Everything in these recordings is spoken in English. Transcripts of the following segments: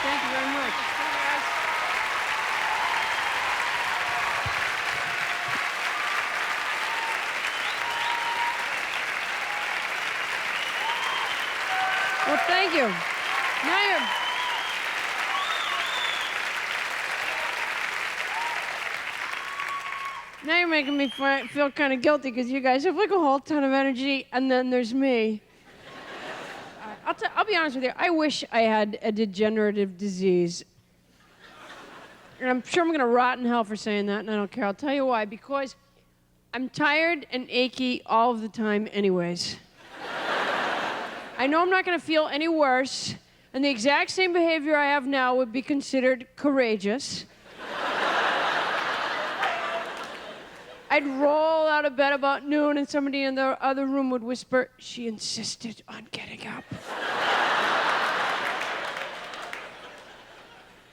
Thank you very much. Well, thank you. Now you're making me feel kind of guilty because you guys have like a whole ton of energy, and then there's me. I'll be honest with you. I wish I had a degenerative disease. And I'm sure I'm going to rot in hell for saying that, and I don't care. I'll tell you why. Because I'm tired and achy all of the time anyways. I know I'm not going to feel any worse, and the exact same behavior I have now would be considered courageous. I'd roll out of bed about noon, and somebody in the other room would whisper, "She insisted on getting up."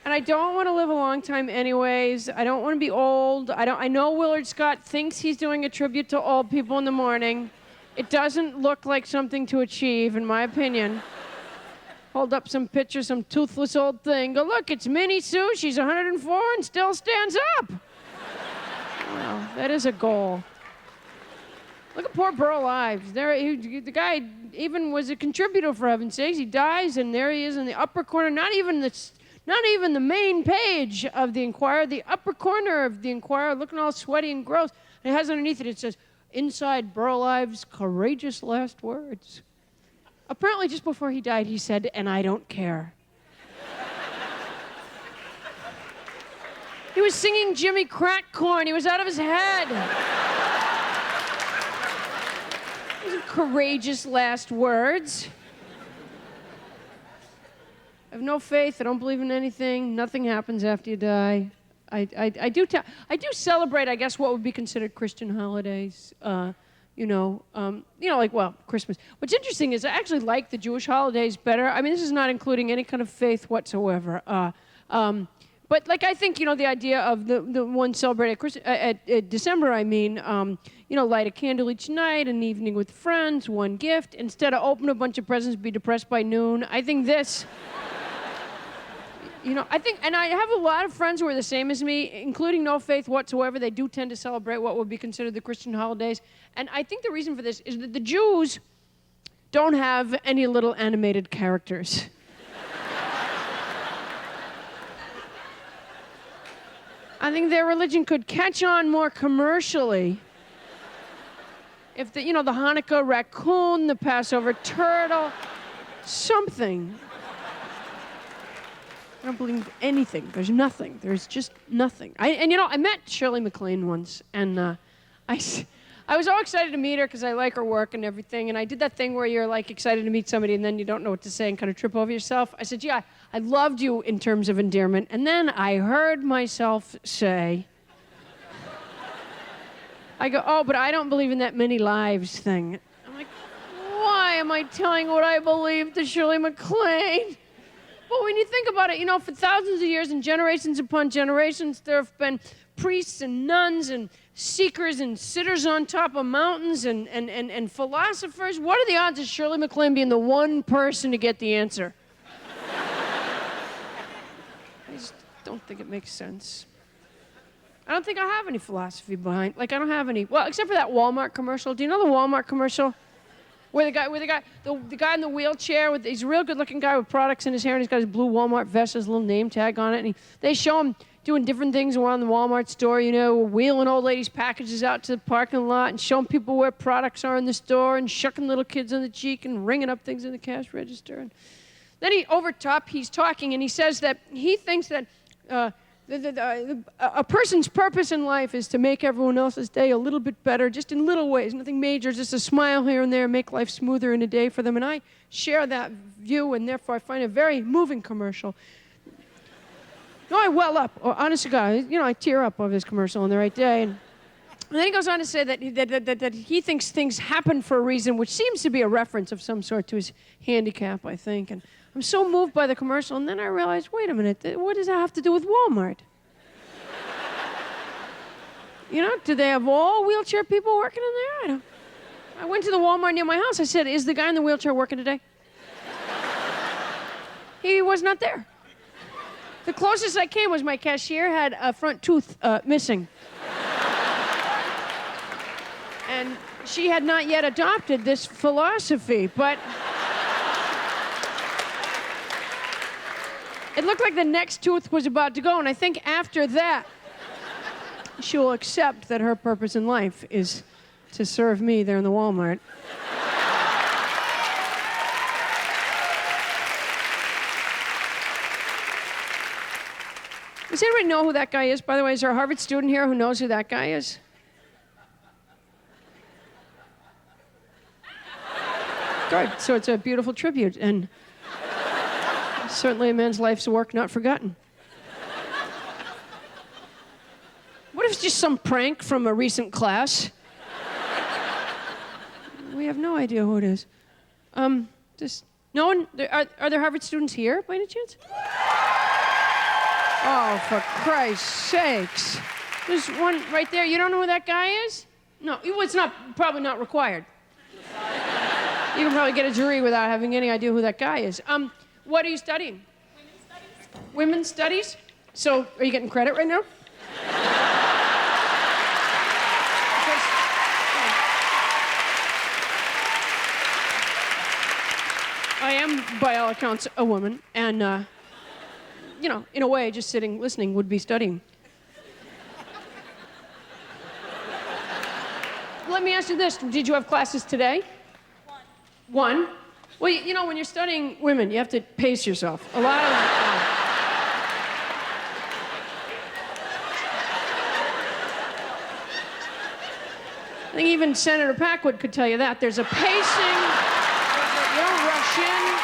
And I don't want to live a long time anyways. I don't want to be old. I know Willard Scott thinks he's doing a tribute to old people in the morning. It doesn't look like something to achieve, in my opinion. Hold up some picture, some toothless old thing. Go, look, it's Minnie Sue. She's 104 and still stands up. Well, that is a goal. Look at poor Burl Ives. The guy even was a contributor, for heaven's sakes. He dies, and there he is in the upper corner. Not even the main page of the Enquirer. The upper corner of the Enquirer, looking all sweaty and gross. And it has underneath it says, "Inside Burl Ives' courageous last words." Apparently, just before he died, he said, "And I don't care." He was singing Jimmy Crackcorn. He was out of his head. Those are courageous last words. I have no faith. I don't believe in anything. Nothing happens after you die. I do celebrate, I guess, what would be considered Christian holidays. Christmas. What's interesting is I actually like the Jewish holidays better. I mean, this is not including any kind of faith whatsoever. But I think, the idea of the one celebrated at December, light a candle each night, an evening with friends, one gift, instead of open a bunch of presents, be depressed by noon. I think this, and I have a lot of friends who are the same as me, including no faith whatsoever. They do tend to celebrate what would be considered the Christian holidays. And I think the reason for this is that the Jews don't have any little animated characters. I think their religion could catch on more commercially if the Hanukkah raccoon, the Passover turtle, something. I don't believe anything. There's nothing. There's just nothing. I met Shirley MacLaine once, and I was all excited to meet her because I like her work and everything, and I did that thing where you're excited to meet somebody and then you don't know what to say and kind of trip over yourself. I said, "Yeah, I loved you in terms of endearment," and then I heard myself say, I go, "Oh, but I don't believe in that many lives thing." I'm like, why am I telling what I believe to Shirley MacLaine? Well, when you think about it, for thousands of years and generations upon generations, there have been priests and nuns and seekers and sitters on top of mountains and philosophers. What are the odds of Shirley MacLaine being the one person to get the answer? I just don't think it makes sense. I don't think I have any philosophy behind. I don't have any. Well, except for that Walmart commercial. Do you know the Walmart commercial? Where the guy in the wheelchair, he's a real good-looking guy with products in his hair, and he's got his blue Walmart vest, his little name tag on it, and they show him doing different things around the Walmart store, wheeling old ladies' packages out to the parking lot and showing people where products are in the store and shucking little kids on the cheek and ringing up things in the cash register. And then he's talking, and he says that he thinks that a person's purpose in life is to make everyone else's day a little bit better, just in little ways, nothing major, just a smile here and there, make life smoother in a day for them. And I share that view, and therefore I find it a very moving commercial. No, I well up. Honest to God, I tear up over this commercial on the right day. And then he goes on to say that he thinks things happen for a reason, which seems to be a reference of some sort to his handicap, I think. And I'm so moved by the commercial, and then I realized, wait a minute, what does that have to do with Walmart? Do they have all wheelchair people working in there? I went to the Walmart near my house. I said, "Is the guy in the wheelchair working today?" He was not there. The closest I came was my cashier had a front tooth missing. And she had not yet adopted this philosophy, but it looked like the next tooth was about to go, and I think after that, she will accept that her purpose in life is to serve me there in the Walmart. Does anybody know who that guy is, by the way? Is there a Harvard student here who knows who that guy is? Good. So it's a beautiful tribute, and certainly a man's life's work not forgotten. What if it's just some prank from a recent class? We have no idea who it is. Just no one. Are there Harvard students here, by any chance? Oh, for Christ's sakes! There's one right there. You don't know who that guy is? No, it's probably not required. You can probably get a degree without having any idea who that guy is. What are you studying? Women's studies. Women's studies? So, are you getting credit right now? I am, by all accounts, a woman, and, you know, in a way, just sitting, listening would be studying. Let me ask you this. Did you have classes today? One? Well, you know, when you're studying women, you have to pace yourself. A lot of... I think even Senator Packwood could tell you that. There's a pacing. You don't rush in.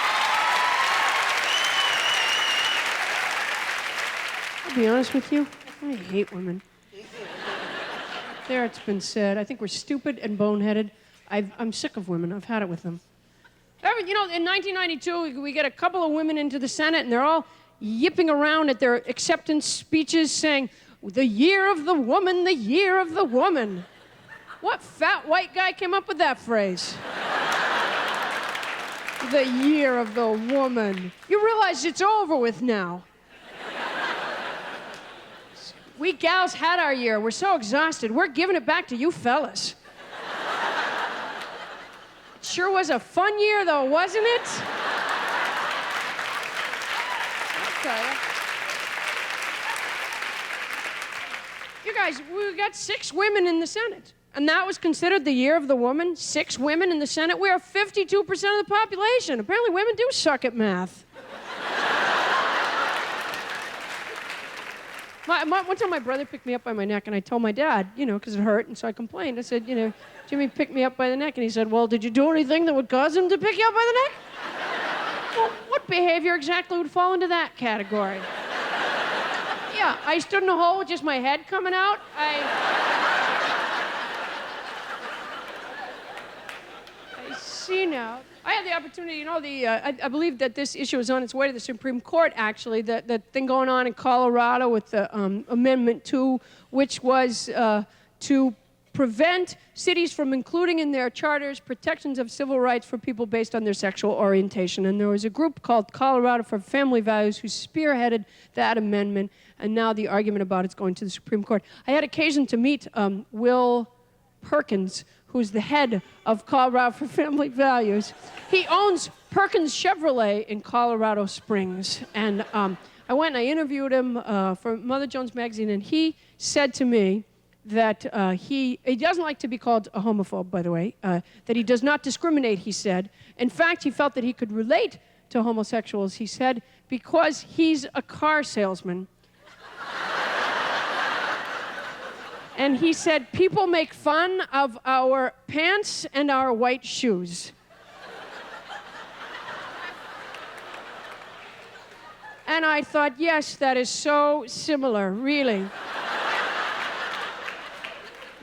I'll be honest with you, I hate women. There, it's been said. I think we're stupid and boneheaded. I'm sick of women. I've had it with them. You know, in 1992, we get a couple of women into the Senate, and they're all yipping around at their acceptance speeches saying, "The year of the woman, the year of the woman." What fat white guy came up with that phrase? The year of the woman. You realize it's over with now. We gals had our year. We're so exhausted. We're giving it back to you fellas. It sure was a fun year, though, wasn't it? I'll tell you. You guys, we got 6 women in the Senate. And that was considered the year of the woman. 6 women in the Senate. We are 52% of the population. Apparently women do suck at math. One time my brother picked me up by my neck, and I told my dad, you know, because it hurt, and so I complained. I said, you know, Jimmy picked me up by the neck, and he said, well, did you do anything that would cause him to pick you up by the neck? Well, what behavior exactly would fall into that category? Yeah, I stood in a hole with just my head coming out. I see now. I had the opportunity, you know, I believe that this issue is on its way to the Supreme Court, actually, the thing going on in Colorado with the Amendment 2, which was to prevent cities from including in their charters protections of civil rights for people based on their sexual orientation. And there was a group called Colorado for Family Values who spearheaded that amendment, and now the argument about it's going to the Supreme Court. I had occasion to meet Will Perkins, who's the head of Colorado for Family Values. He owns Perkins Chevrolet in Colorado Springs. And I went and I interviewed him for Mother Jones Magazine, and he said to me that he doesn't like to be called a homophobe, by the way, that he does not discriminate, he said. In fact, he felt that he could relate to homosexuals, he said, because he's a car salesman. And he said, people make fun of our pants and our white shoes. And I thought, yes, that is so similar, really.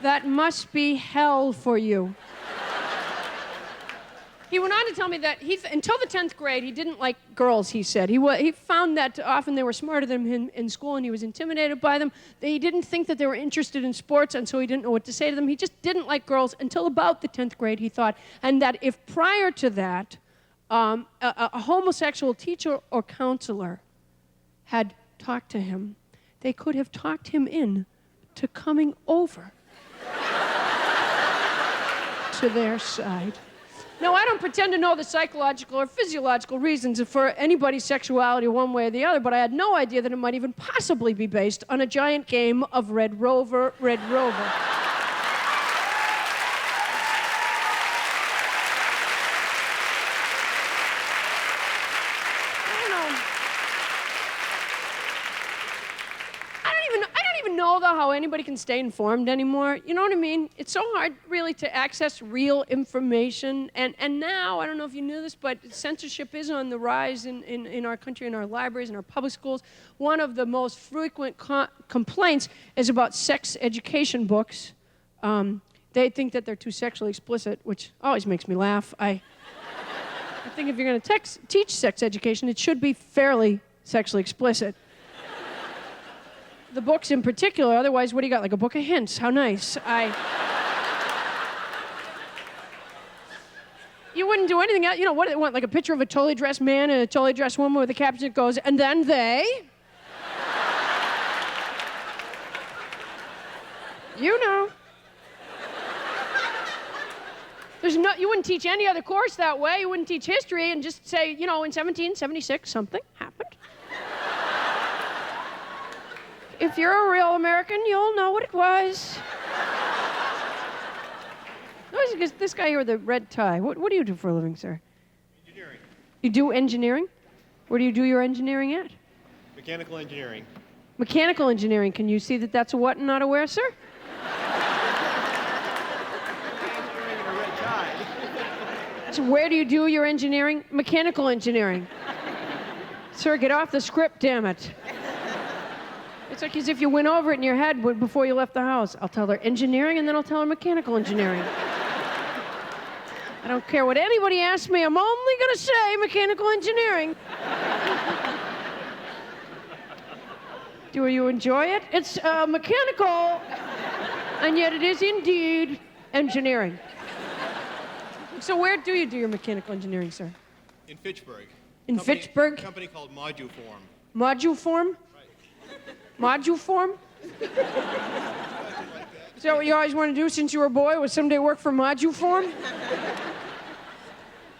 That must be hell for you. He went on to tell me that until the 10th grade, he didn't like girls, he said. He found that often they were smarter than him in school, and he was intimidated by them. He didn't think that they were interested in sports, and so he didn't know what to say to them. He just didn't like girls until about the 10th grade, he thought. And that if prior to that, a homosexual teacher or counselor had talked to him. They could have talked him in to coming over to their side. No, I don't pretend to know the psychological or physiological reasons for anybody's sexuality one way or the other, but I had no idea that it might even possibly be based on a giant game of Red Rover, Red Rover. Know though how anybody can stay informed anymore. You know what I mean? It's so hard really to access real information, and now I don't know if you knew this, but censorship is on the rise in our country, in our libraries, in our public schools. One of the most frequent complaints is about sex education books. They think that they're too sexually explicit, which always makes me laugh. I think if you're going to teach sex education, it should be fairly sexually explicit. The books in particular, otherwise, what do you got? Like a book of hints. How nice. You wouldn't do anything else. You know, what do they want? Like a picture of a totally dressed man and a totally dressed woman with a caption that goes, and then they. You know. You wouldn't teach any other course that way. You wouldn't teach history and just say, you know, in 1776, something happened. If you're a real American, you'll know what it was. This guy here with the red tie, what do you do for a living, sir? Engineering. You do engineering? Where do you do your engineering at? Mechanical engineering. Mechanical engineering. Can you see that that's a what and not a where, sir? Engineering and a red tie. So where do you do your engineering? Mechanical engineering. Sir, get off the script, damn it. It's like as if you went over it in your head before you left the house. I'll tell her engineering, and then I'll tell her mechanical engineering. I don't care what anybody asks me. I'm only going to say mechanical engineering. Do you enjoy it? It's mechanical, and yet it is indeed engineering. So where do you do your mechanical engineering, sir? In Fitchburg. In Fitchburg? A company called Moduform. Moduform? Moduform? Is that what you always wanted to do since you were a boy, was someday work for Moduform?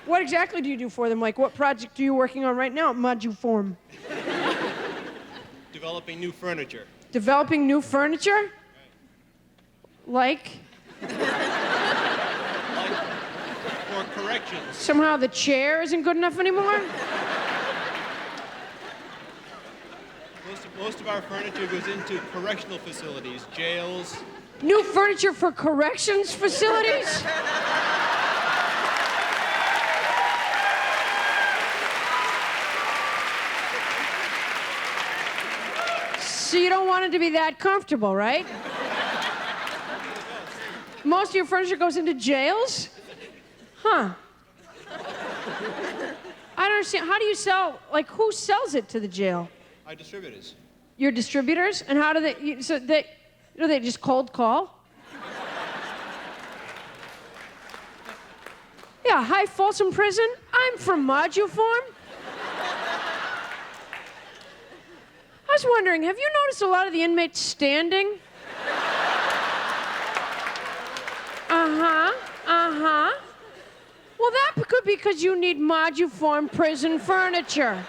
What exactly do you do for them? Like, what project are you working on right now at Moduform? Developing new furniture. Developing new furniture? Right. Like? For corrections. Somehow the chair isn't good enough anymore? Most of our furniture goes into correctional facilities, jails. New furniture for corrections facilities? So you don't want it to be that comfortable, right? Most of your furniture goes into jails? Huh. I don't understand. How do you sell, like, who sells it to the jail? Our distributors. Your distributors? And how do they, do they just cold call? Yeah, hi, Folsom Prison. I'm from Moduform. I was wondering, have you noticed a lot of the inmates standing? Well, that could be because you need Moduform prison furniture.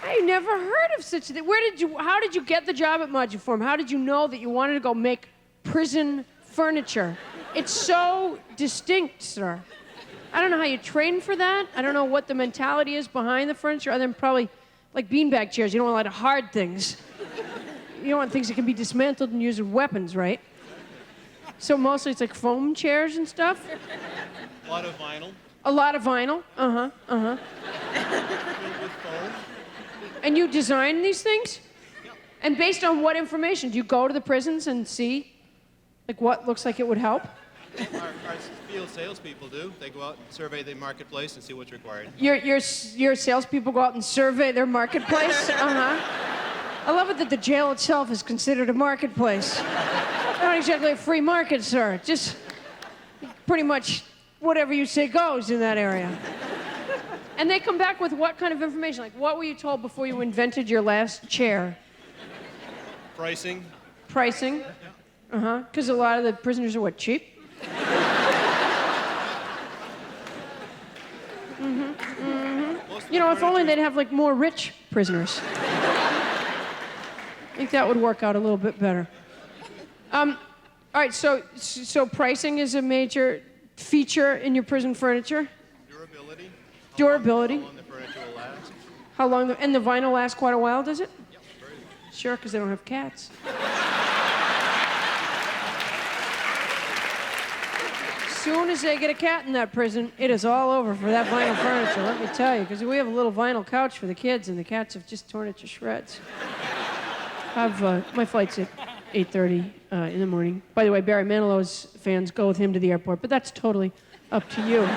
I never heard of such a thing. How did you get the job at Moduform? How did you know that you wanted to go make prison furniture? It's so distinct, sir. I don't know how you train for that. I don't know what the mentality is behind the furniture, other than probably like beanbag chairs. You don't want a lot of hard things. You don't want things that can be dismantled and used as weapons, right? So mostly it's like foam chairs and stuff. A lot of vinyl. A lot of vinyl. Filled with foam. And you design these things? Yep. And based on what information? Do you go to the prisons and see, like, what looks like it would help? Our field salespeople do. They go out and survey the marketplace and see what's required. Your salespeople go out and survey their marketplace? I love it that the jail itself is considered a marketplace. not exactly a free market, sir. Just pretty much whatever you say goes in that area. And they come back with what kind of information? Like, what were you told before you invented your last chair? Pricing. Pricing? Uh-huh. Because a lot of the prisoners are what, cheap? You know, if only they'd have, like, more rich prisoners. I think that would work out a little bit better. All right, so pricing is a major feature in your prison furniture? Durability. Durability. How long the furniture will last. How long, and the vinyl lasts quite a while, does it? Yep, very good. Sure, because they don't have cats. As soon as they get a cat in that prison, it is all over for that vinyl furniture, let me tell you, because we have a little vinyl couch for the kids, and the cats have just torn it to shreds. My flight's at 8:30 in the morning. By the way, Barry Manilow's fans go with him to the airport, but that's totally up to you.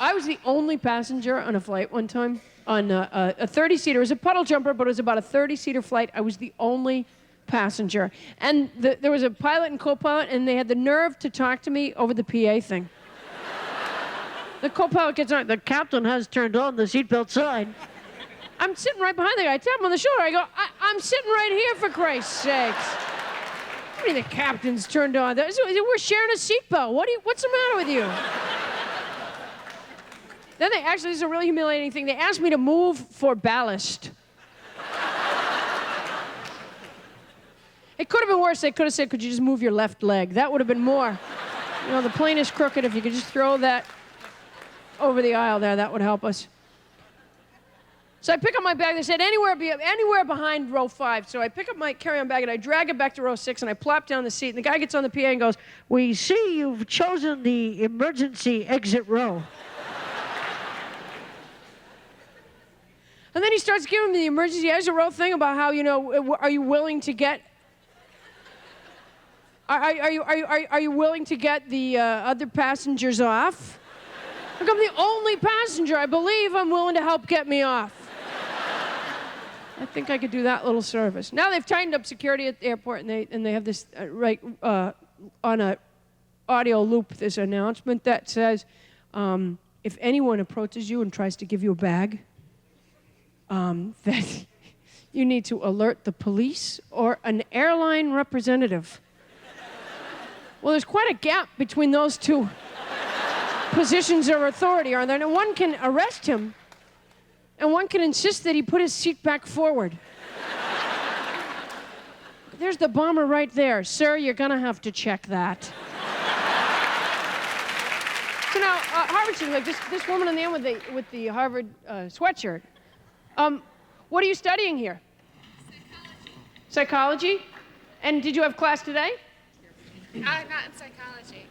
I was the only passenger on a flight one time on a 30-seater. It was a puddle jumper, but it was about a 30-seater flight. I was the only passenger. And there was a pilot and co-pilot, and they had the nerve to talk to me over the PA thing. The co-pilot gets on, the captain has turned on the seatbelt sign. I'm sitting right behind the guy. I tap him on the shoulder. I go, I'm sitting right here, for Christ's sakes. What do you mean the captain's turned on? We're sharing a seatbelt. What's the matter with you? Then this is a really humiliating thing. They asked me to move for ballast. It could have been worse. They could have said, could you just move your left leg? That would have been more. You know, the plane is crooked. If you could just throw that over the aisle there, that would help us. So I pick up my bag. They said anywhere behind row 5. So I pick up my carry-on bag and I drag it back to row 6 and I plop down the seat. And the guy gets on the PA and goes, "We see you've chosen the emergency exit row." And then he starts giving me the emergency exit row thing about how, you know, are you willing to get Are you willing to get the other passengers off? Look, I'm the only passenger. I believe I'm willing to help get me off. I think I could do that little service. Now they've tightened up security at the airport, and they have this on a audio loop, this announcement that says, if anyone approaches you and tries to give you a bag, that you need to alert the police or an airline representative. Well, there's quite a gap between those two positions of authority, aren't there? And one can arrest him, and one can insist that he put his seat back forward. There's the bomber right there. Sir, you're gonna have to check that. So now, Harvard student, like this woman on the end with the Harvard sweatshirt. What are you studying here? Psychology. Psychology? And did you have class today? Not in psychology.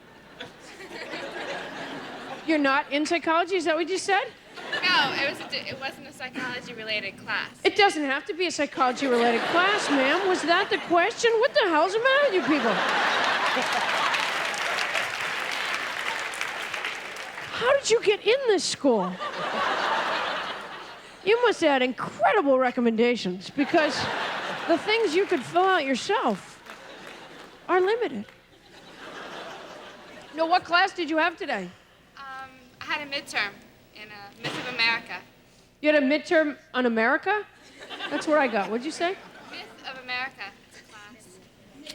You're not in psychology? Is that what you said? No, it wasn't a psychology-related class. It doesn't have to be a psychology-related class, ma'am. Was that the question? What the hell's the matter with you people? How did you get in this school? You must have had incredible recommendations, because the things you could fill out yourself are limited. No, what class did you have today? I had a midterm in Myth of America. You had a midterm on America? That's what I got. What'd you say? Myth of America. It's a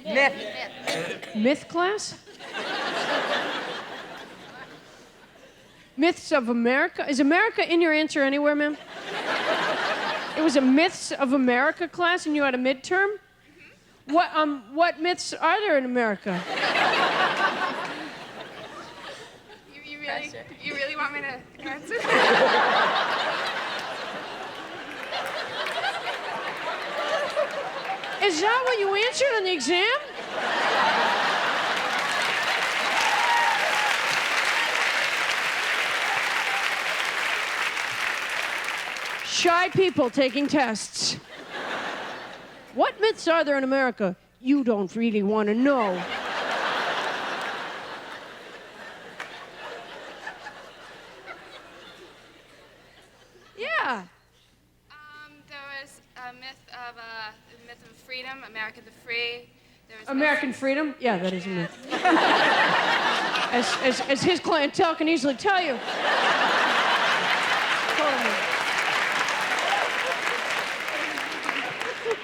class. Myth class? Myths of America? Is America in your answer anywhere, ma'am? It was a Myths of America class and you had a midterm? Mm-hmm. What myths are there in America? You really want me to answer? Is that what you answered on the exam? Shy people taking tests. What myths are there in America? You don't really want to know. Yeah. There was The myth of freedom, America the Free. There's American freedom? Yeah, that is a myth. As his clientele can easily tell you. Totally.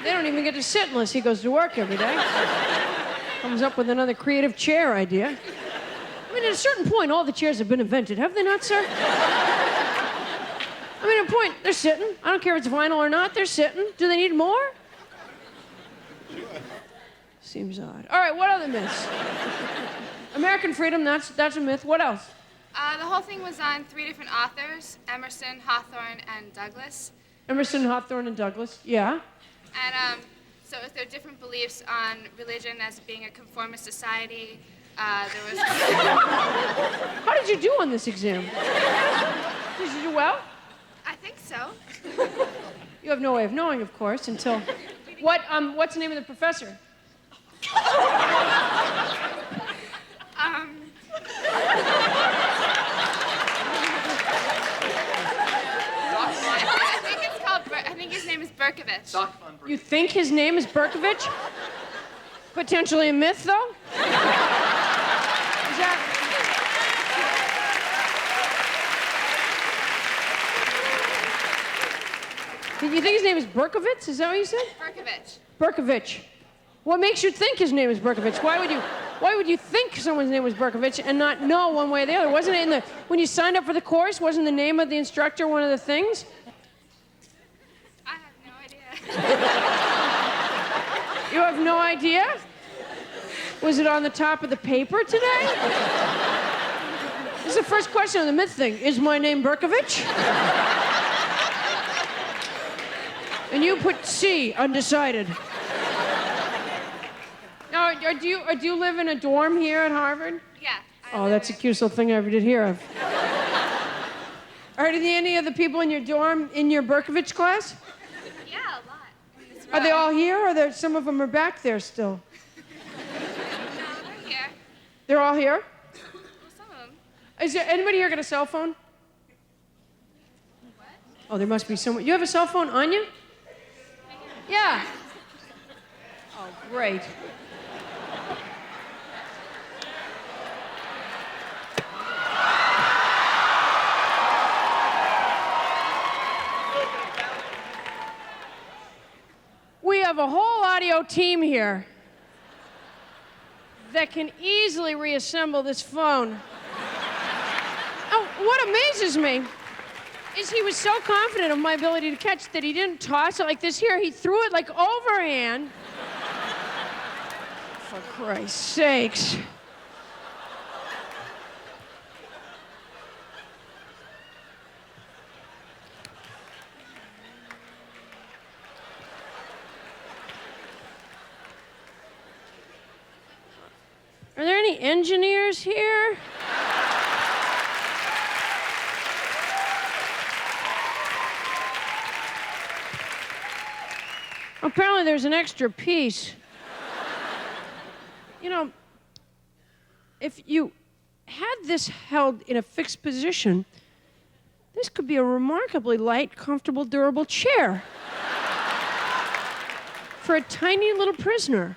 They don't even get to sit unless he goes to work every day. Comes up with another creative chair idea. I mean, at a certain point, all the chairs have been invented, have they not, sir? I mean, at a point, they're sitting. I don't care if it's vinyl or not, they're sitting. Do they need more? Seems odd. All right, what other myths? American freedom, that's a myth. What else? The whole thing was on 3 different authors, Emerson, Hawthorne, and Douglas. Emerson, Hawthorne, and Douglas, yeah. And so if there are different beliefs on religion as being a conformist society, there was... How did you do on this exam? Did you do well? I think so. You have no way of knowing, of course, until... What's the name of the professor? I think his name is Berkovich. You think his name is Berkovich? Potentially a myth, though? Is that... Did you think his name is Berkovich? Is that what you said? Berkovich. Berkovich. What makes you think his name is Berkovich? Why would you think someone's name was Berkovich and not know one way or the other? Wasn't it when you signed up for the course, wasn't the name of the instructor one of the things? I have no idea. You have no idea? Was it on the top of the paper today? This is the first question on the myth thing. Is my name Berkovich? And you put C, undecided. Now, do you live in a dorm here at Harvard? Yeah. Oh, that's the cutest little thing I ever did hear of. Are any of the people in your dorm in your Berkovich class? Yeah, a lot. Are they all here, or some of them are back there still? No, they're here. They're all here? Well, some of them. Is there anybody here got a cell phone? What? Oh, there must be someone. You have a cell phone on you? Yeah. Oh, great. We have a whole audio team here that can easily reassemble this phone. Oh, what amazes me is he was so confident of my ability to catch that he didn't toss it like this here. He threw it like overhand. For Christ's sakes. Are there any engineers here? Apparently there's an extra piece. You know, if you had this held in a fixed position, this could be a remarkably light, comfortable, durable chair for a tiny little prisoner.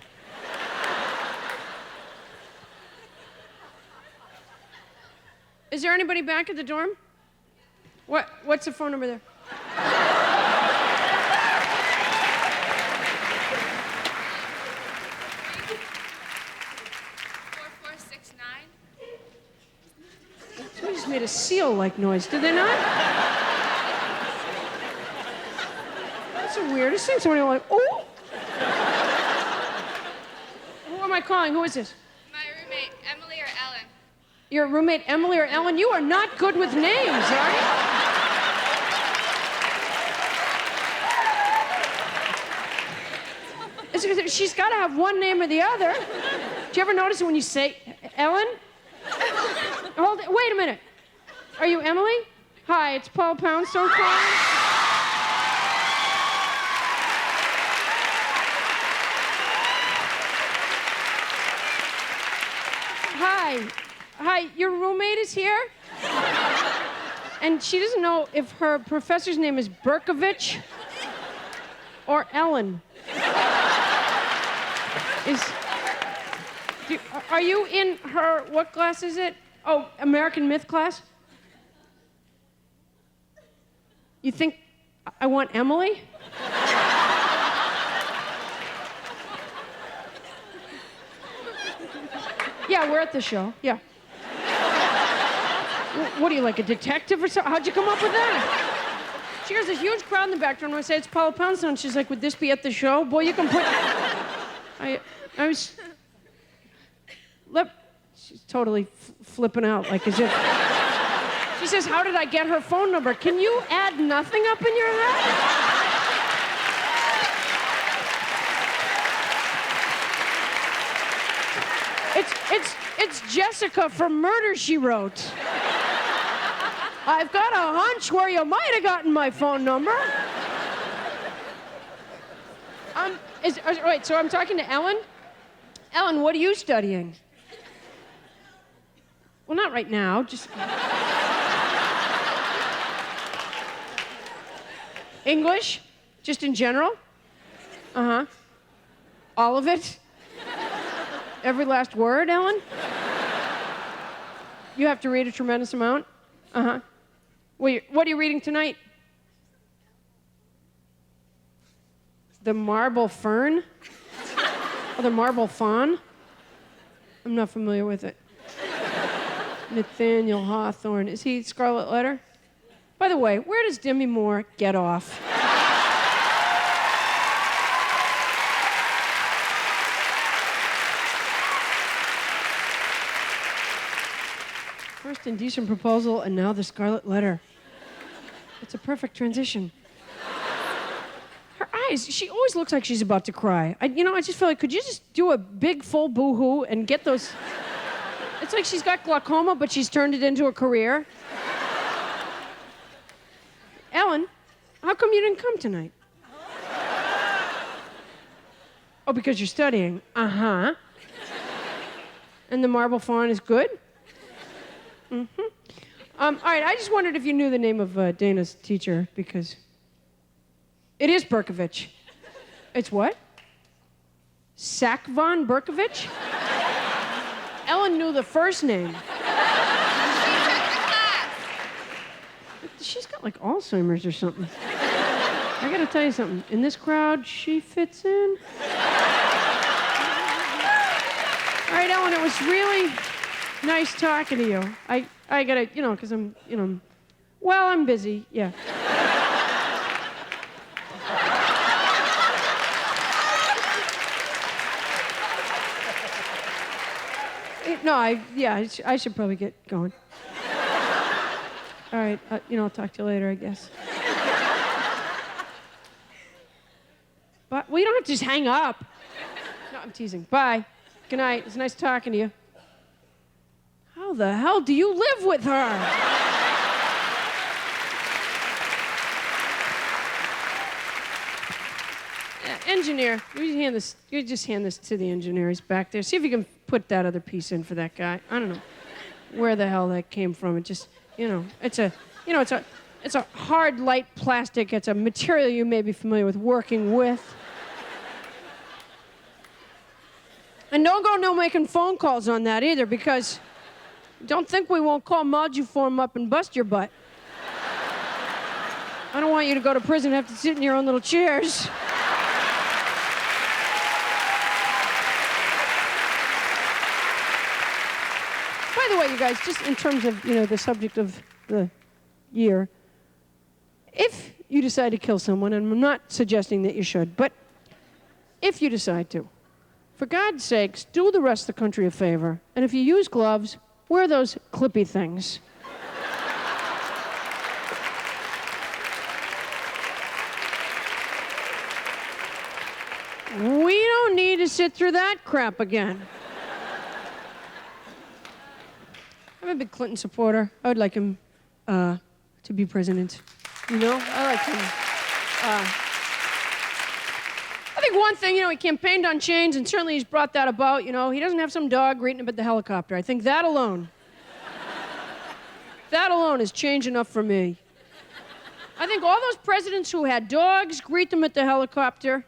Is there anybody back at the dorm? What's the phone number there? 4469. Somebody just made a seal-like noise, did they not? That's the weirdest thing. Somebody went, oh! Who am I calling? Who is this? My roommate, Emily or Ellen. Your roommate, Emily or Ellen? You are not good with names, are you? She's got to have one name or the other. Do you ever notice it when you say, Ellen? Wait a minute. Are you Emily? Hi, it's Paula Poundstone calling. Hi, your roommate is here? And she doesn't know if her professor's name is Berkovich or Ellen? Are you in her, what class is it? Oh, American Myth class? You think I want Emily? Yeah, we're at the show, yeah. What are you, like a detective or something? How'd you come up with that? She hears this huge crowd in the background. When I say it's Paula Poundstone, she's like, would this be at the show? Boy, you can put... She's totally flipping out, like as if... She says, how did I get her phone number? Can you add nothing up in your head? It's Jessica from Murder, She Wrote. I've got a hunch where you might have gotten my phone number. Wait, so I'm talking to Ellen? Ellen, what are you studying? Well, not right now, just... English? Just in general? Uh-huh. All of it? Every last word, Ellen? You have to read a tremendous amount? Uh-huh. What are you reading tonight? The Marble Fern? Oh, the Marble Fawn? I'm not familiar with it. Nathaniel Hawthorne. Is he Scarlet Letter? By the way, where does Demi Moore get off? First Indecent Proposal, and now The Scarlet Letter. It's a perfect transition. Her eyes, she always looks like she's about to cry. I just feel like, could you just do a big, full boo-hoo and get those... It's like she's got glaucoma, but she's turned it into a career. Ellen, how come you didn't come tonight? Oh, because you're studying. Uh-huh. And the Marble Fawn is good? Mm-hmm. All right, I just wondered if you knew the name of Dana's teacher, because it is Berkovich. It's what? Sack von Berkovich? Ellen knew the first name. She's got like Alzheimer's or something. I gotta tell you something. In this crowd, she fits in. All right, Ellen, it was really nice talking to you. I gotta, because I'm busy, yeah. No, I should probably get going. All right, I'll talk to you later, I guess. But we don't have to just hang up. No, I'm teasing. Bye. Good night. It's nice talking to you. How the hell do you live with her? Engineer, you just hand this to the engineer. He's back there. See if you can put that other piece in for that guy. I don't know where the hell that came from. It just, it's a hard, light plastic. It's a material you may be familiar with working with. And don't go making phone calls on that either, because don't think we won't call Moduform up and bust your butt. I don't want you to go to prison and have to sit in your own little chairs. By the way, you guys, just in terms of, the subject of the year, if you decide to kill someone, and I'm not suggesting that you should, but if you decide to, for God's sakes, do the rest of the country a favor, and if you use gloves, wear those clippy things. We don't need to sit through that crap again. I'm a big Clinton supporter. I would like him to be president. I like him. I think one thing, he campaigned on change, and certainly he's brought that about. He doesn't have some dog greeting him at the helicopter. I think that alone is change enough for me. I think all those presidents who had dogs greet them at the helicopter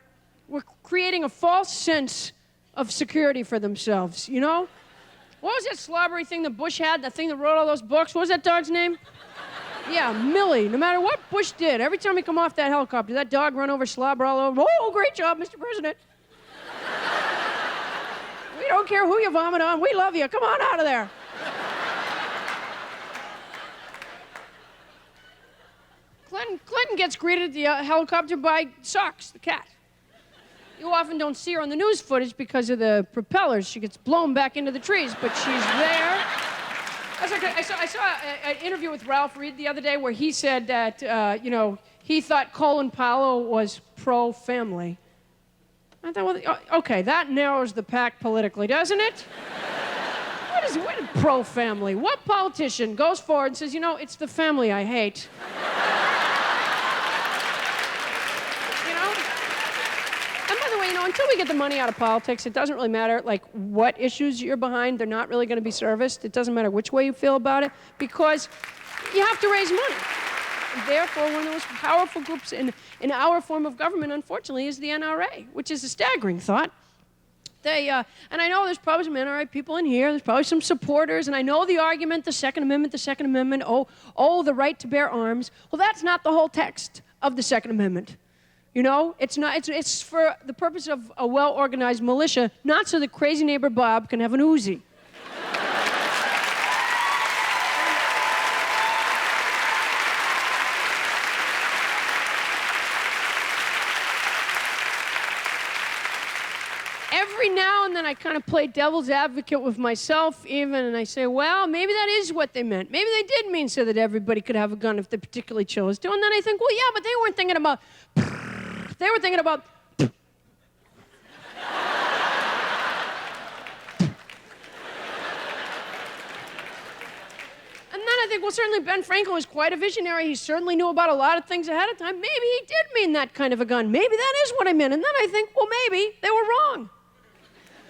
were creating a false sense of security for themselves, you know? What was that slobbery thing that Bush had, that thing that wrote all those books? What was that dog's name? Yeah, Millie. No matter what Bush did, every time he come off that helicopter, that dog run over, slobber all over. Oh, great job, Mr. President. We don't care who you vomit on. We love you. Come on out of there. Clinton gets greeted at the helicopter by Socks, the cat. You often don't see her on the news footage because of the propellers. She gets blown back into the trees, but she's there. I saw an interview with Ralph Reed the other day where he said that, he thought Colin Powell was pro-family. I thought, well, okay, that narrows the pack politically, doesn't it? What is pro-family? What politician goes forward and says, it's the family I hate? Until we get the money out of politics, it doesn't really matter, what issues you're behind. They're not really going to be serviced. It doesn't matter which way you feel about it, because you have to raise money. And therefore, one of the most powerful groups in our form of government, unfortunately, is the NRA, which is a staggering thought. And I know there's probably some NRA people in here. There's probably some supporters. And I know the argument, the Second Amendment, the right to bear arms. Well, that's not the whole text of the Second Amendment. It's not. It's for the purpose of a well-organized militia, not so that crazy neighbor Bob can have an Uzi. Every now and then I kind of play devil's advocate with myself even, and I say, well, maybe that is what they meant. Maybe they did mean so that everybody could have a gun if they particularly chose to. And then I think, well, yeah, but they weren't thinking about... They were thinking about... And then I think, well, certainly Ben Franklin was quite a visionary. He certainly knew about a lot of things ahead of time. Maybe he did mean that kind of a gun. Maybe that is what I meant. And then I think, well, maybe they were wrong.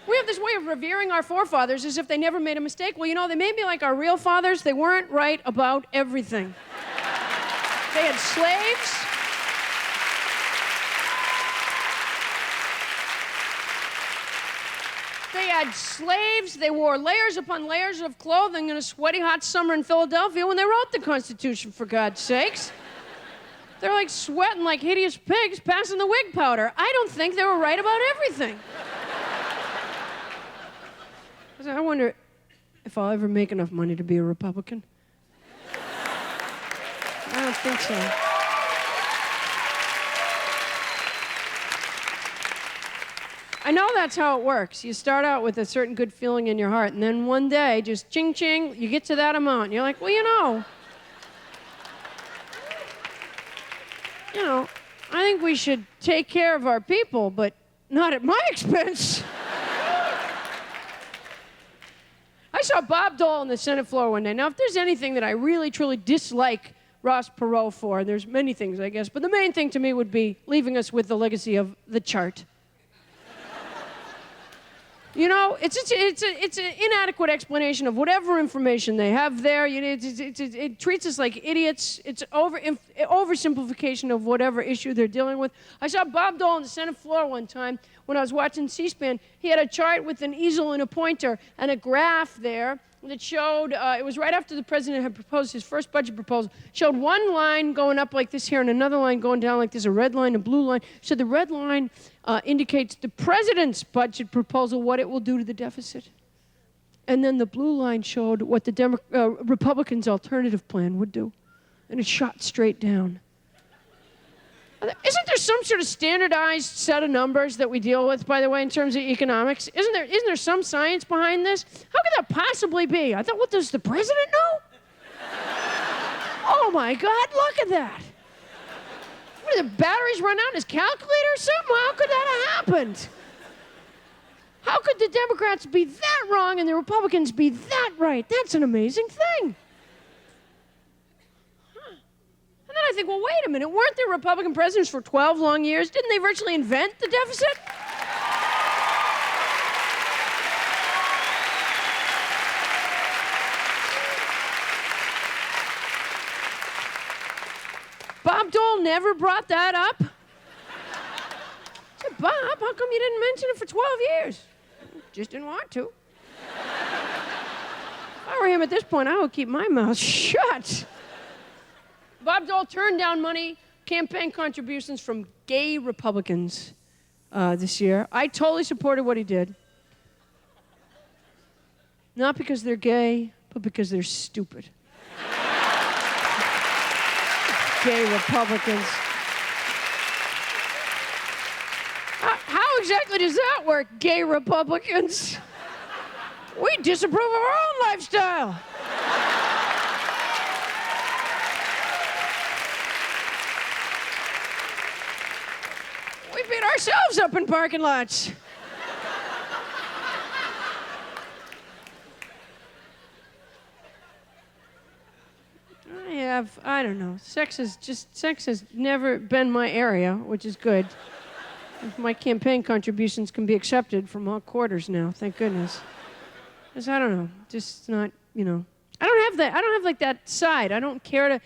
We have this way of revering our forefathers as if they never made a mistake. Well, they may be like our real fathers. They weren't right about everything. They had slaves. They had slaves. They wore layers upon layers of clothing in a sweaty, hot summer in Philadelphia when they wrote the Constitution, for God's sakes. They're sweating like hideous pigs passing the wig powder. I don't think they were right about everything. I wonder if I'll ever make enough money to be a Republican. I don't think so. I know that's how it works. You start out with a certain good feeling in your heart, and then one day, just ching-ching, you get to that amount, and you're like, well, I think we should take care of our people, but not at my expense. I saw Bob Dole on the Senate floor one day. Now, if there's anything that I really, truly dislike Ross Perot for, and there's many things, I guess, but the main thing to me would be leaving us with the legacy of the chart. It's an inadequate explanation of whatever information they have there. It treats us like idiots. It's oversimplification of whatever issue they're dealing with. I saw Bob Dole on the Senate floor one time when I was watching C-SPAN. He had a chart with an easel and a pointer and a graph there that showed, it was right after the president had proposed his first budget proposal, showed one line going up like this here and another line going down like this, a red line, a blue line. So the red line indicates the president's budget proposal, what it will do to the deficit. And then the blue line showed what the Republicans' alternative plan would do. And it shot straight down. Isn't there some sort of standardized set of numbers that we deal with, by the way, in terms of economics? Isn't there some science behind this? How could that possibly be? I thought, what, does the president know? Oh my God, look at that. What, did the batteries run out in his calculator or something? How could that have happened? How could the Democrats be that wrong and the Republicans be that right? That's an amazing thing. And then I think, well, wait a minute. Weren't there Republican presidents for 12 long years? Didn't they virtually invent the deficit? Bob Dole never brought that up? I said, Bob, how come you didn't mention it for 12 years? Just didn't want to. If I were him at this point, I would keep my mouth shut. Bob Dole turned down money, campaign contributions from gay Republicans this year. I totally supported what he did. Not because they're gay, but because they're stupid. Gay Republicans. How exactly does that work, gay Republicans? We disapprove of our own lifestyle. We beat ourselves up in parking lots. I don't know. Sex has never been my area, which is good. My campaign contributions can be accepted from all quarters now, thank goodness. Because I don't know, just not, I don't have like that side. I don't care to,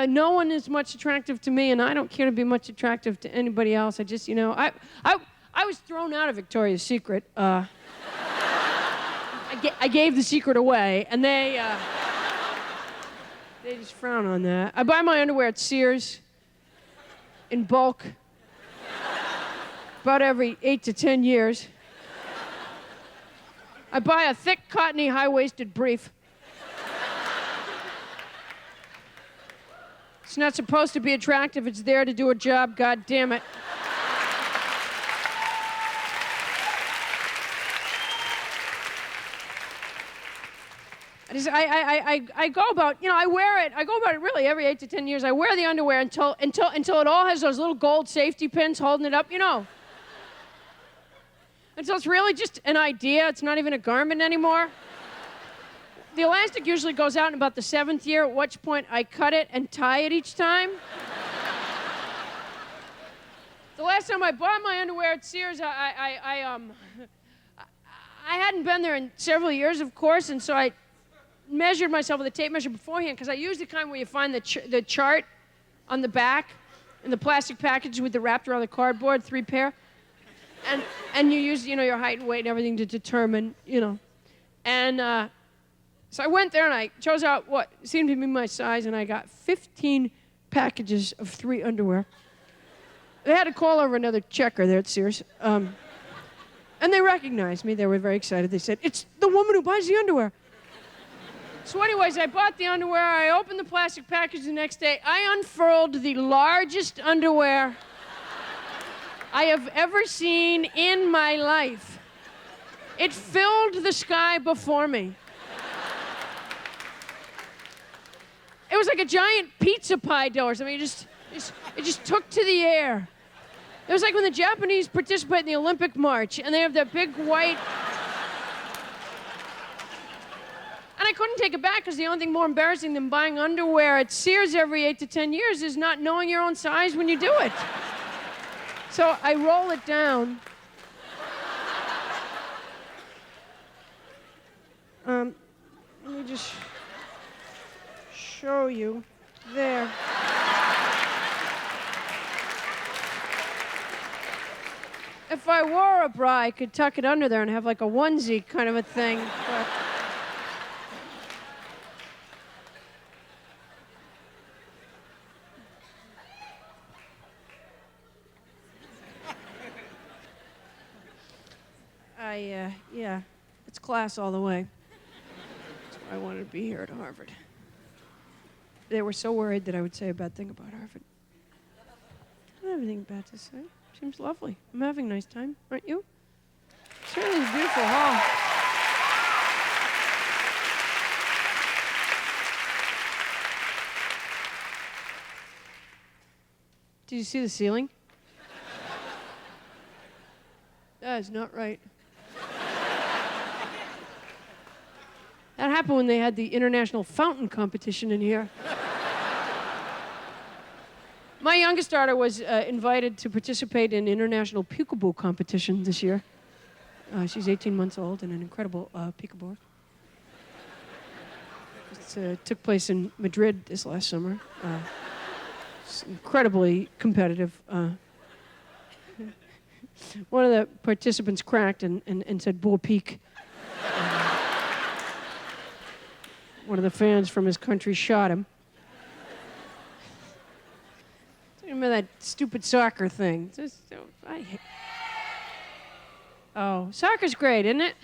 no one is much attractive to me, and I don't care to be much attractive to anybody else. I just, I was thrown out of Victoria's Secret. I gave the secret away, and they just frown on that. I buy my underwear at Sears in bulk about every 8 to 10 years. I buy a thick, cottony, high-waisted brief. It's not supposed to be attractive. It's there to do a job, God damn it. I go about, I wear it. I go about it really every 8 to 10 years. I wear the underwear until it all has those little gold safety pins holding it up, Until it's really just an idea. It's not even a garment anymore. The elastic usually goes out in about the 7th year, at which point I cut it and tie it each time. The last time I bought my underwear at Sears, I hadn't been there in several years, of course, and so I measured myself with a tape measure beforehand, because I use the kind where you find the chart on the back in the plastic package with the wrapped around the cardboard, 3 pair. And you use, your height and weight and everything to determine, And so I went there and I chose out what seemed to be my size, and I got 15 packages of 3 underwear. They had to call over another checker there at Sears. And they recognized me. They were very excited. They said, "It's the woman who buys the underwear." So anyways, I bought the underwear. I opened the plastic package the next day. I unfurled the largest underwear I have ever seen in my life. It filled the sky before me. It was like a giant pizza pie dough or something. It just took to the air. It was like when the Japanese participate in the Olympic March and they have that big white... And I couldn't take it back, because the only thing more embarrassing than buying underwear at Sears every 8 to 10 years is not knowing your own size when you do it. So I roll it down. Let me just show you. There. If I wore a bra, I could tuck it under there and have like a onesie kind of a thing. But yeah, it's class all the way. That's why I wanted to be here at Harvard. They were so worried that I would say a bad thing about Harvard. I don't have anything bad to say. Seems lovely. I'm having a nice time, aren't you? Certainly a beautiful hall. Did you see the ceiling? That is not right. That happened when they had the international fountain competition in here. My youngest daughter was invited to participate in international peekaboo competition this year. She's 18 months old and an incredible peekaboo. It took place in Madrid this last summer. It's incredibly competitive. One of the participants cracked and said, "Bull Peak." One of the fans from his country shot him. Remember that stupid soccer thing? Oh, soccer's great, isn't it?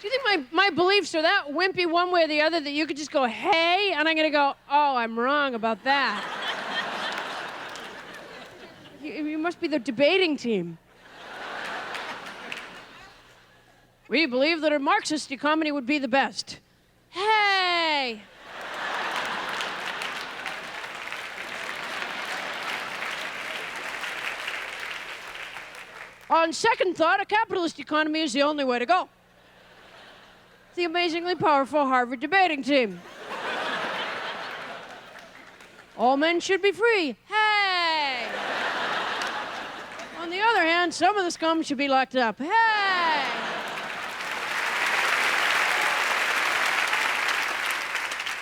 Do you think my beliefs are that wimpy one way or the other that you could just go, hey, and I'm going to go, oh, I'm wrong about that? You must be the debating team. We believe that a Marxist economy would be the best. Hey! On second thought, a capitalist economy is the only way to go. The amazingly powerful Harvard debating team. All men should be free. Hey! On the other hand, some of the scum should be locked up. Hey!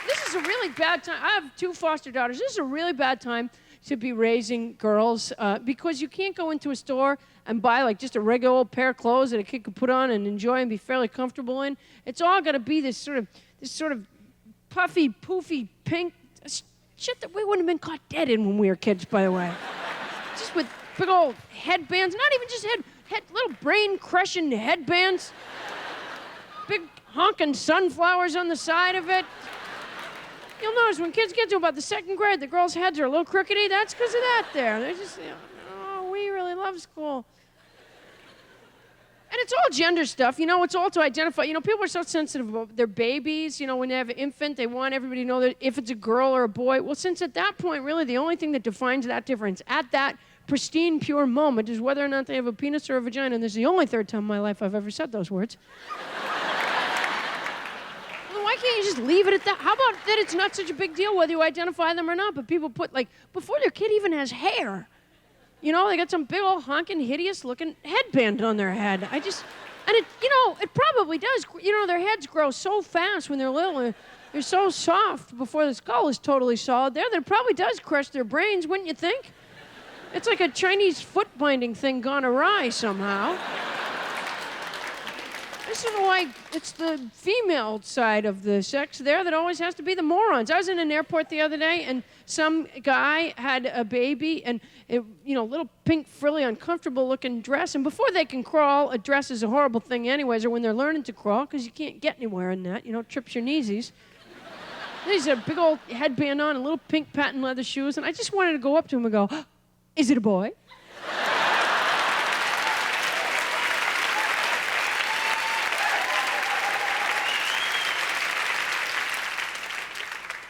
This is a really bad time. I have 2 foster daughters. This is a really bad time to be raising girls because you can't go into a store and buy like just a regular old pair of clothes that a kid could put on and enjoy and be fairly comfortable in. It's all got to be this sort of puffy, poofy, pink shit that we wouldn't have been caught dead in when we were kids, by the way. Just with big old headbands, not even just little brain-crushing headbands. Big honking sunflowers on the side of it. You'll notice when kids get to about the 2nd grade, the girls' heads are a little crookedy. That's because of that there. They're just, oh, we really love school. And it's all gender stuff. It's all to identify. People are so sensitive about their babies. When they have an infant, they want everybody to know that if it's a girl or a boy. Well, since at that point, really, the only thing that defines that difference at that pristine, pure moment is whether or not they have a penis or a vagina. And this is the only 3rd time in my life I've ever said those words. Why can't you just leave it at that? How about that it's not such a big deal whether you identify them or not, but people put, before their kid even has hair, they got some big old honking, hideous-looking headband on their head. It probably does. Their heads grow so fast when they're little. They're so soft before the skull is totally solid there that it probably does crush their brains, wouldn't you think? It's like a Chinese foot-binding thing gone awry somehow. This is why it's the female side of the sex there that always has to be the morons. I was in an airport the other day, and some guy had a baby, and little pink, frilly, uncomfortable-looking dress. And before they can crawl, a dress is a horrible thing anyways, or when they're learning to crawl, because you can't get anywhere in that. Trips your kneesies. He's a big old headband on and little pink patent leather shoes, and I just wanted to go up to him and go, is it a boy?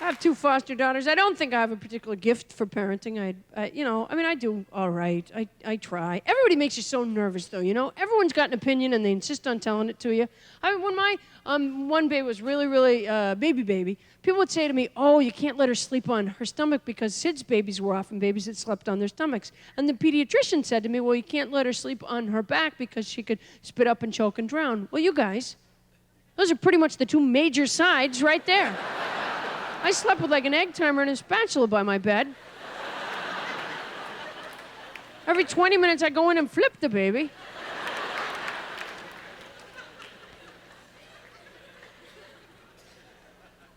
I have 2 foster daughters. I don't think I have a particular gift for parenting. I do all right. I try. Everybody makes you so nervous, though, Everyone's got an opinion, and they insist on telling it to you. When my one baby was really, really baby, people would say to me, oh, you can't let her sleep on her stomach because Sid's babies were often babies that slept on their stomachs. And the pediatrician said to me, well, you can't let her sleep on her back because she could spit up and choke and drown. Well, you guys, those are pretty much the 2 major sides right there. I slept with like an egg timer and a spatula by my bed. Every 20 minutes, I go in and flip the baby.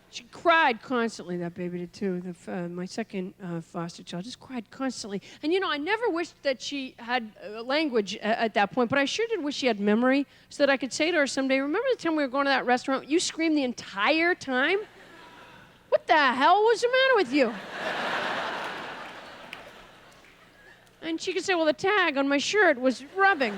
She cried constantly, that baby did too. My second foster child just cried constantly. And I never wished that she had language at that point, but I sure did wish she had memory so that I could say to her someday, remember the time we were going to that restaurant? You screamed the entire time? What the hell was the matter with you? And she could say, well, the tag on my shirt was rubbing.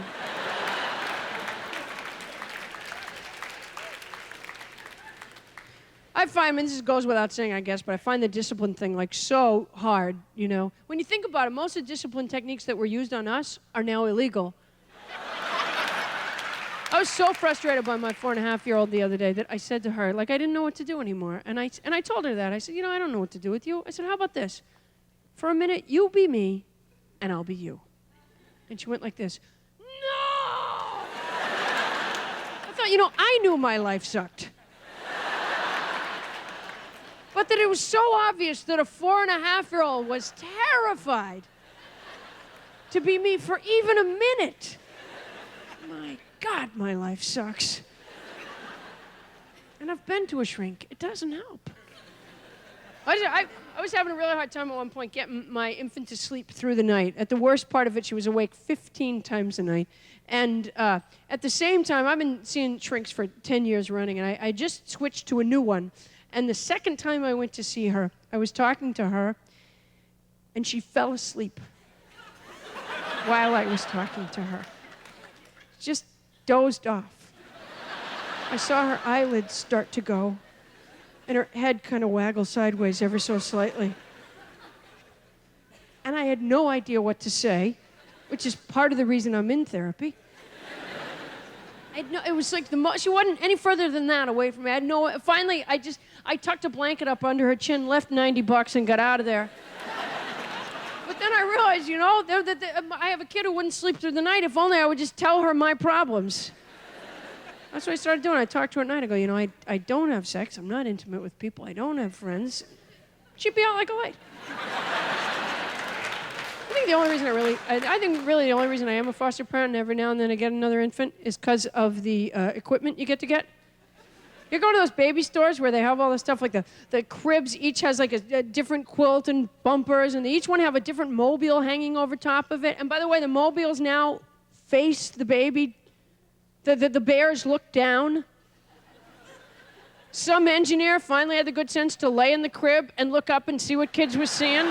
I find, this goes without saying, I guess, but I find the discipline thing so hard, When you think about it, most of the discipline techniques that were used on us are now illegal. I was so frustrated by my 4.5-year-old the other day that I said to her, I didn't know what to do anymore. And I told her that. I said, I don't know what to do with you. I said, how about this? For a minute, you be me, and I'll be you. And she went like this. No! I thought, I knew my life sucked. but that it was so obvious that a 4.5-year-old was terrified to be me for even a minute. My God, my life sucks. And I've been to a shrink. It doesn't help. I was having a really hard time at one point getting my infant to sleep through the night. At the worst part of it, she was awake 15 times a night. And at the same time, I've been seeing shrinks for 10 years running, and I just switched to a new one. And the second time I went to see her, I was talking to her, and she fell asleep while I was talking to her. Just dozed off. I saw her eyelids start to go, and her head kind of waggle sideways ever so slightly. And I had no idea what to say, which is part of the reason I'm in therapy. It was like she wasn't any further than that away from me. Finally, I tucked a blanket up under her chin, left $90 and got out of there. But then I realized, I have a kid who wouldn't sleep through the night. If only I would just tell her my problems. That's what I started doing. I talked to her at night. I go, I don't have sex. I'm not intimate with people. I don't have friends. She'd be out like a light. I think the only reason I am a foster parent and every now and then I get another infant is because of the equipment you get to get. You go to those baby stores where they have all the stuff, like the cribs each has like a different quilt and bumpers, and they each one have a different mobile hanging over top of it. And by the way, the mobiles now face the baby. The bears look down. Some engineer finally had the good sense to lay in the crib and look up and see what kids were seeing.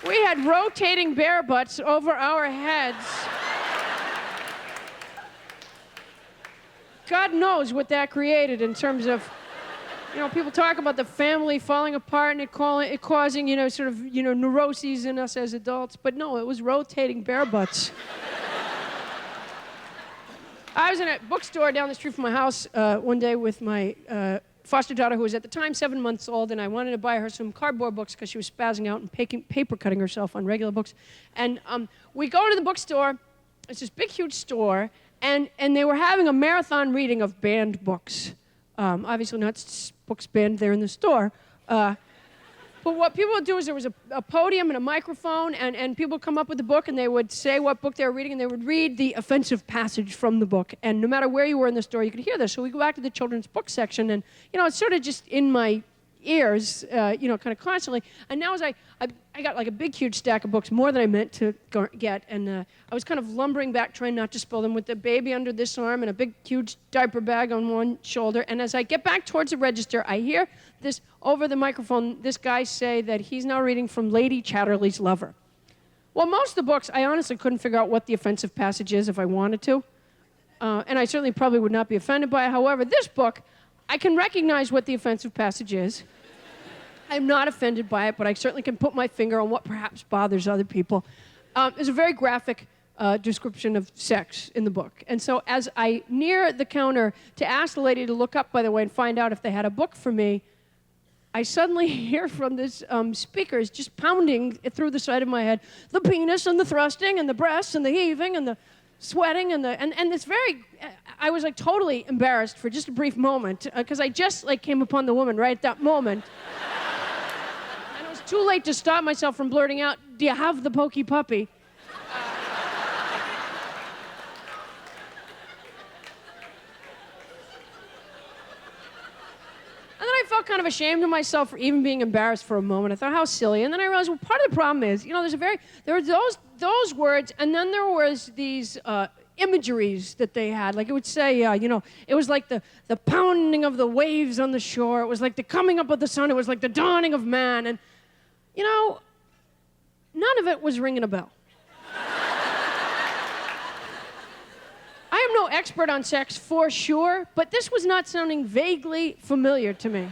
We had rotating bear butts over our heads. God knows what that created in terms of, people talk about the family falling apart and it causing, neuroses in us as adults. But no, it was rotating bear butts. I was in a bookstore down the street from my house one day with my foster daughter, who was at the time 7 months old, and I wanted to buy her some cardboard books because she was spazzing out and paper cutting herself on regular books. And we go to the bookstore. It's this big, huge store. And they were having a marathon reading of banned books. Obviously not books banned there in the store. But what people would do is there was a podium and a microphone, and people would come up with a book, and they would say what book they were reading, and they would read the offensive passage from the book. And no matter where you were in the store, you could hear this. So we go back to the children's book section, and, it's sort of just in my ears, kind of constantly. And now as I got like a big, huge stack of books, more than I meant to get, and I was kind of lumbering back, trying not to spill them, with the baby under this arm and a big, huge diaper bag on one shoulder. And as I get back towards the register, I hear this over the microphone, this guy say that he's now reading from Lady Chatterley's Lover. Well, most of the books, I honestly couldn't figure out what the offensive passage is if I wanted to. And I certainly probably would not be offended by it. However, this book, I can recognize what the offensive passage is. I'm not offended by it, but I certainly can put my finger on what perhaps bothers other people. There's a very graphic description of sex in the book. And so as I near the counter to ask the lady to look up, by the way, and find out if they had a book for me, I suddenly hear from this speakers just pounding through the side of my head, the penis and the thrusting and the breasts and the heaving and the sweating and it's very, I was like totally embarrassed for just a brief moment because I just like came upon the woman right at that moment. And it was too late to stop myself from blurting out, "Do you have the pokey puppy?" And then I felt kind of ashamed of myself for even being embarrassed for a moment. I thought, how silly. And then I realized, well, part of the problem is, there were those words, and then there was these imageries that they had. Like it would say, it was like the pounding of the waves on the shore. It was like the coming up of the sun. It was like the dawning of man. And, none of it was ringing a bell. I am no expert on sex for sure, but this was not sounding vaguely familiar to me.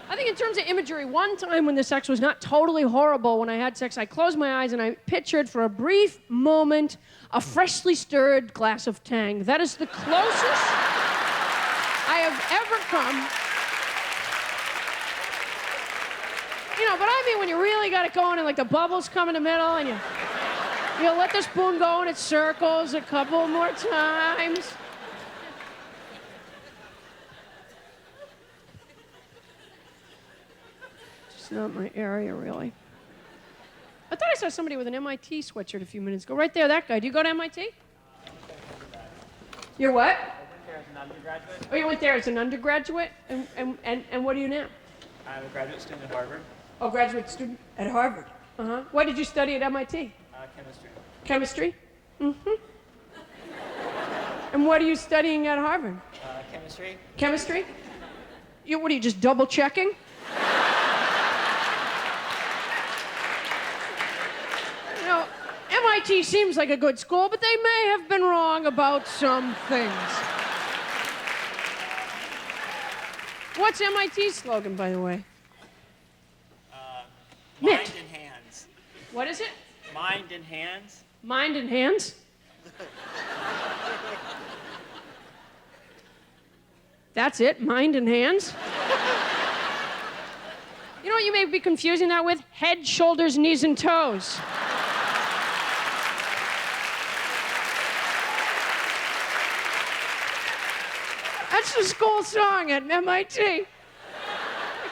I think in terms of imagery, one time when the sex was not totally horrible when I had sex, I closed my eyes and I pictured for a brief moment a freshly stirred glass of Tang. That is the closest I have ever come. But I mean when you really got it going and like the bubbles come in the middle and you let the spoon go in its circles a couple more times. It's not my area, really. I thought I saw somebody with an MIT sweatshirt a few minutes ago. Right there, that guy. Do you go to MIT? You're what? I went there as an undergraduate. Oh, you went there as an undergraduate? And what are you now? I'm a graduate student at Harvard. Oh, graduate student at Harvard. Uh-huh. What did you study at MIT? Chemistry. Chemistry? Mm-hmm. And what are you studying at Harvard? Chemistry. Chemistry? What are you, just double checking? You know, MIT seems like a good school, but they may have been wrong about some things. What's MIT's slogan, by the way? Mind Mitt. and hands. What is it? Mind and hands. Mind and hands? That's it? Mind and hands? You know what you may be confusing that with? Head, shoulders, knees, and toes. That's the school song at MIT. They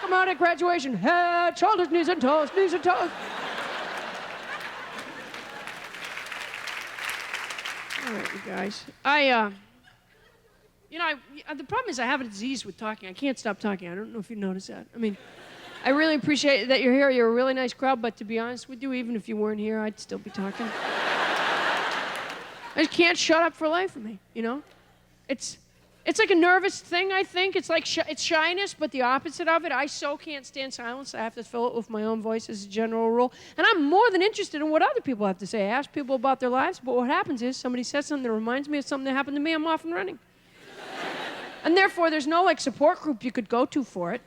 come out at graduation. Head, shoulders, knees, and toes, knees, and toes. All right, you guys. The problem is I have a disease with talking. I can't stop talking. I don't know if you noticed that. I mean, I really appreciate that you're here. You're a really nice crowd, but to be honest with you, even if you weren't here, I'd still be talking. I just can't shut up for life of me, you know? It's like a nervous thing, I think. It's like it's shyness, but the opposite of it. I so can't stand silence. I have to fill it with my own voice as a general rule. And I'm more than interested in what other people have to say. I ask people about their lives, but what happens is somebody says something that reminds me of something that happened to me, I'm off and running. And therefore, there's no, support group you could go to for it.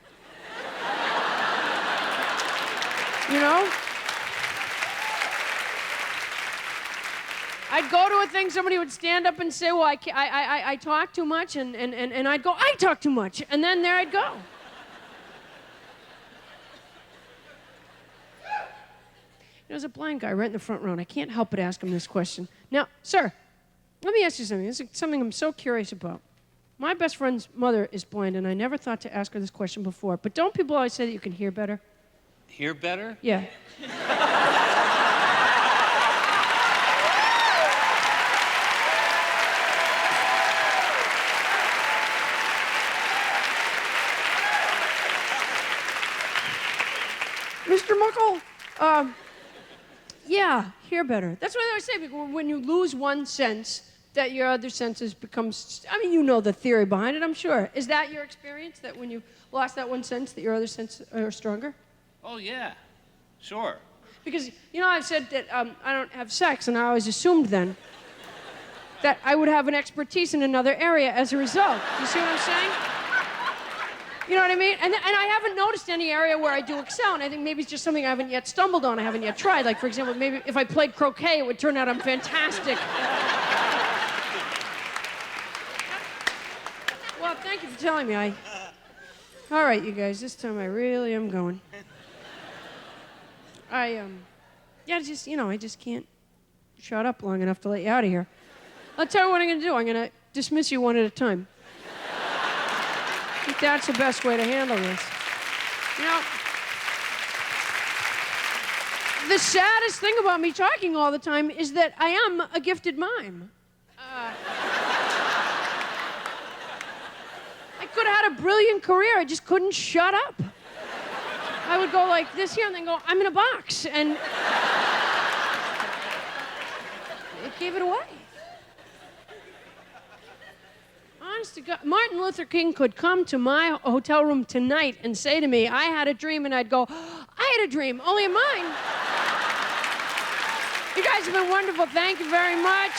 You know? I'd go to a thing, somebody would stand up and say, well, I talk too much, and I'd go, I talk too much, and then there I'd go. There's a blind guy right in the front row, and I can't help but ask him this question. Now, sir, let me ask you something. This is something I'm so curious about. My best friend's mother is blind, and I never thought to ask her this question before, but don't people always say that you can hear better? Hear better? Yeah. Mr. Muckle, yeah, hear better. That's what I always say, because when you lose one sense, that your other senses becomes, you know the theory behind it, I'm sure. Is that your experience, that when you lost that one sense, that your other senses are stronger? Oh, yeah. Sure. Because, I've said that I don't have sex, and I always assumed then that I would have an expertise in another area as a result. You see what I'm saying? You know what I mean? And I haven't noticed any area where I do excel, and I think maybe it's just something I haven't yet stumbled on, I haven't yet tried. Like, for example, maybe if I played croquet, it would turn out I'm fantastic. Well, thank you for telling me. All right, you guys, this time I really am going. I just can't shut up long enough to let you out of here. I'll tell you what I'm going to do. I'm going to dismiss you one at a time. I think that's the best way to handle this. The saddest thing about me talking all the time is that I am a gifted mime. I could have had a brilliant career. I just couldn't shut up. I would go like this here and then go, I'm in a box. And it gave it away. Honest to God, Martin Luther King could come to my hotel room tonight and say to me, I had a dream, and I'd go, I had a dream, only in mine. You guys have been wonderful. Thank you very much.